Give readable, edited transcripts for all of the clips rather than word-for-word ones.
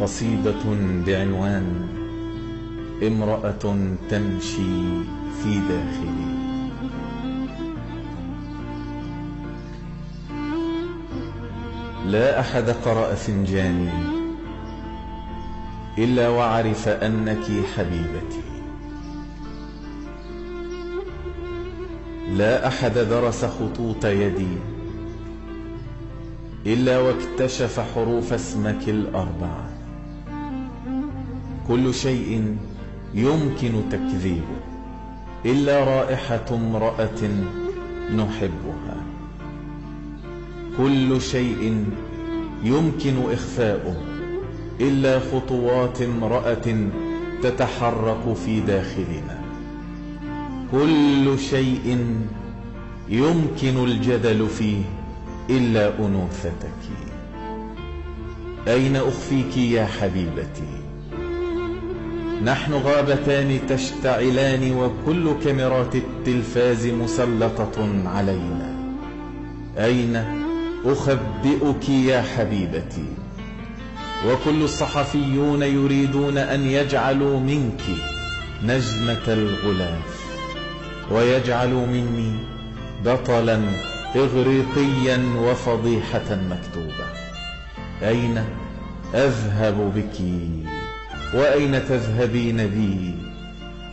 قصيدة بعنوان امرأة تمشي في داخلي. لا أحد قرأ فنجاني إلا وعرف أنك حبيبتي. لا أحد درس خطوط يدي إلا واكتشف حروف اسمك الأربعة. كل شيء يمكن تكذيبه إلا رائحة امرأة نحبها. كل شيء يمكن إخفاؤه إلا خطوات امرأة تتحرك في داخلنا. كل شيء يمكن الجدل فيه إلا أنوثتك. أين أخفيك يا حبيبتي؟ نحن غابتان تشتعلان وكل كاميرات التلفاز مسلطة علينا. أين أخبئك يا حبيبتي؟ وكل الصحفيون يريدون أن يجعلوا منك نجمة الغلاف ويجعلوا مني بطلا إغريقيا وفضيحة مكتوبة. أين أذهب بك وأين تذهبين بي؟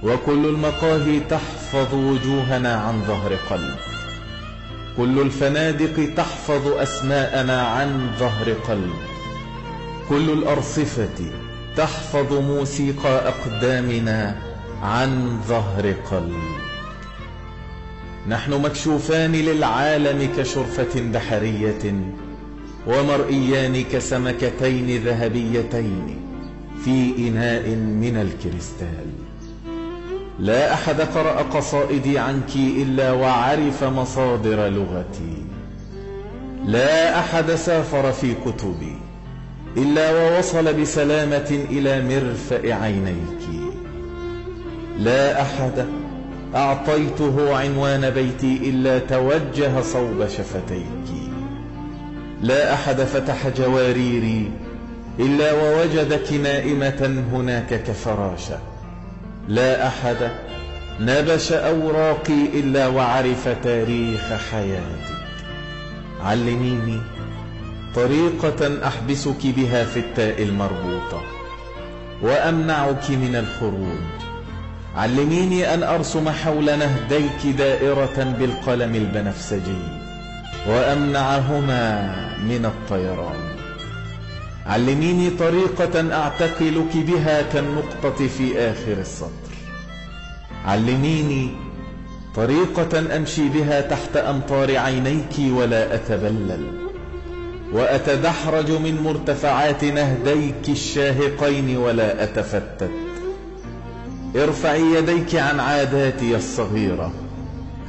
وكل المقاهي تحفظ وجوهنا عن ظهر قلب. كل الفنادق تحفظ أسماءنا عن ظهر قلب. كل الأرصفة تحفظ موسيقى أقدامنا عن ظهر قلب. نحن مكشوفان للعالم كشرفة بحرية ومرئيان كسمكتين ذهبيتين في إناء من الكريستال. لا أحد قرأ قصائدي عنك إلا وعرف مصادر لغتي. لا أحد سافر في كتبي إلا ووصل بسلامة إلى مرفأ عينيك. لا أحد أعطيته عنوان بيتي إلا توجه صوب شفتيك. لا أحد فتح جواريري إلا ووجدك نائمة هناك كفراشة. لا أحد نبش أوراقي إلا وعرف تاريخ حياتك. علميني طريقة أحبسك بها في التاء المربوطة وأمنعك من الخروج. علميني أن أرسم حول نهديك دائرة بالقلم البنفسجي وأمنعهما من الطيران. علميني طريقة أعتقلك بها كالنقطة في آخر السطر. علميني طريقة أمشي بها تحت أمطار عينيك ولا أتبلل وأتدحرج من مرتفعات نهديك الشاهقين ولا أتفتت. ارفعي يديك عن عاداتي الصغيرة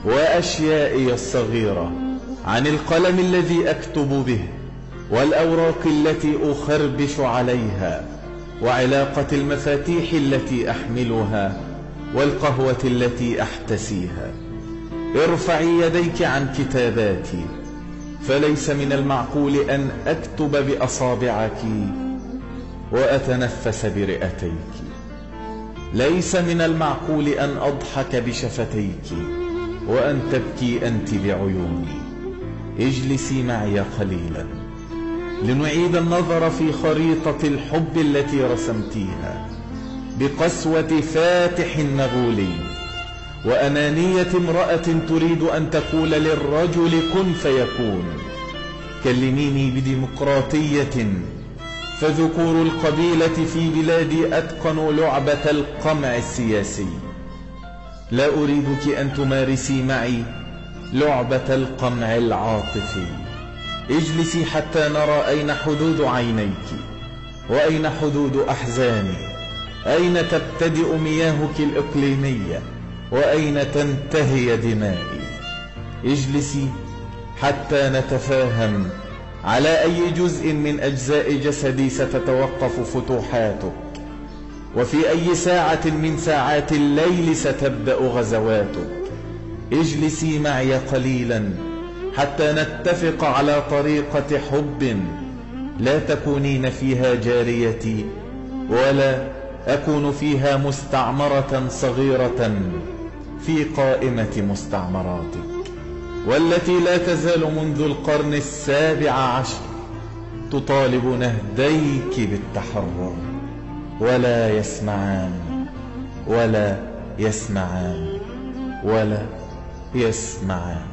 وأشيائي الصغيرة، عن القلم الذي أكتب به والأوراق التي أخربش عليها وعلاقة المفاتيح التي أحملها والقهوة التي أحتسيها. ارفعي يديك عن كتاباتي، فليس من المعقول أن أكتب بأصابعك وأتنفس برئتيك. ليس من المعقول أن أضحك بشفتيك وأن تبكي أنت بعيوني. اجلسي معي قليلا لنعيد النظر في خريطة الحب التي رسمتيها بقسوة فاتح مغولي وأنانية امرأة تريد أن تقول للرجل كن فيكون. كلميني بديمقراطية، فذكور القبيلة في بلادي أتقنوا لعبة القمع السياسي. لا أريدك أن تمارسي معي لعبة القمع العاطفي. اجلسي حتى نرى أين حدود عينيك وأين حدود أحزاني، أين تبتدئ مياهك الإقليمية وأين تنتهي دمائي. اجلسي حتى نتفاهم على أي جزء من أجزاء جسدي ستتوقف فتوحاتك وفي أي ساعة من ساعات الليل ستبدأ غزواتك. اجلسي معي قليلا حتى نتفق على طريقة حب لا تكونين فيها جاريتي، ولا أكون فيها مستعمرة صغيرة في قائمة مستعمراتك، والتي لا تزال منذ القرن 17 تطالب نهديك بالتحرر، ولا يسمعان ولا يسمعان ولا يسمعان.